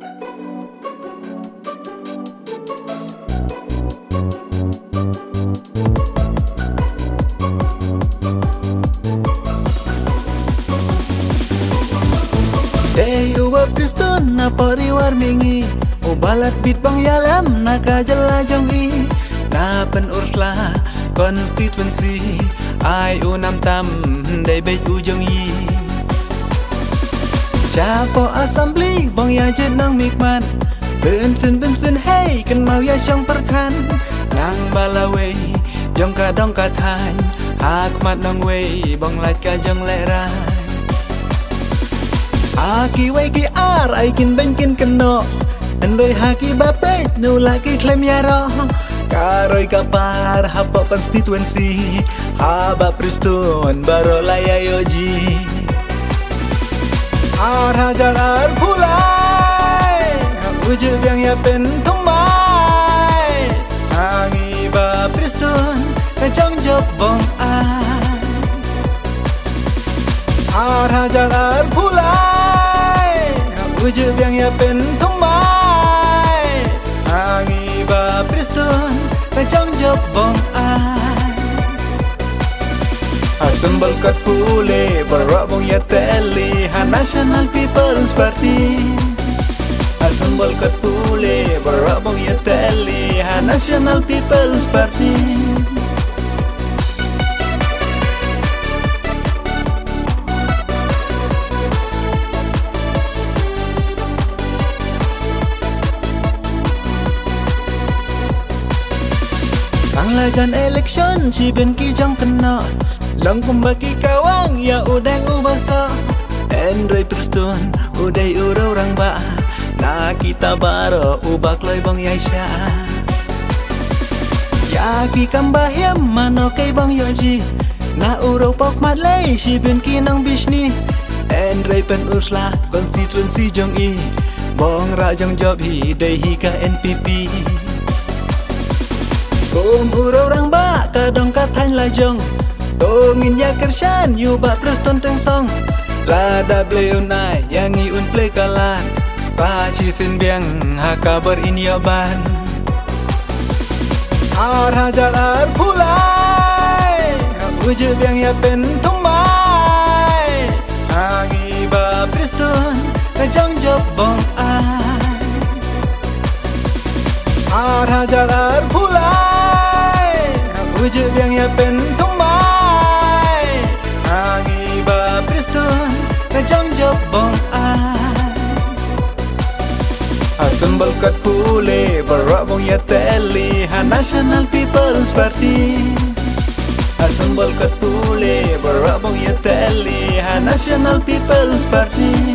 Day uwa Kristen na pariwar mingi Ubalat bit bang yalam na kajalajong i Na penursla konstituensi Ay unam tam day bej ujong i Chapo assembly bang ya jet nang mikman Bensin hey kan mau ya syong perkan Nang balaway jong ka dong ka thany Hakmat nang way bang lait ka jong leran Haki way ki ar ay kin benkin keno Andoi haki bape nu laki klaim yaro Karoy kapar hapa konstituensi Haba pristun baro laya yoji Ar hajar ar pulai Ujub yang ya pen tumai Hangi ba pristun kacang job bong ai Ar hajar ar pulai Ujub yang ya pen tumai Hangi ba pristun kacang job bong ai Asembal kat pule barak bong ya teli Ha National People's Party Asembal kat pule barak bong ya teli Ha National People's Party Lajan election si ben ki jang kena Lang kumbaki kawang ya udang ubasa Endrei pristun udai urau rang ba Na kita baro ubak loy bang yaisha Ya ki kambahyam mano kay bang yoji Na urau pok matlay si ben ki nang bisni Endrei pen ursla konstituensi jong i Bong ra jong job hi day hi ka NPP urau rang ba kadong katany lajong Tongin ya kersyan yu ba preston teng song Lada bleon ay yang iun play kalan Sa sisin biang hakabar inyaban Ar hajar ar pulai Ujub yang ya pen tumai Hangi ba preston kajong job bong ay Ar hajar ar pulai Ujub yang ya pen tumai Hangi ba pristun kajong job bong ai Asembal kat pule barak bong ya teli Ha National People's Party Asembal kat pule barak bong ya teli Ha National People's Party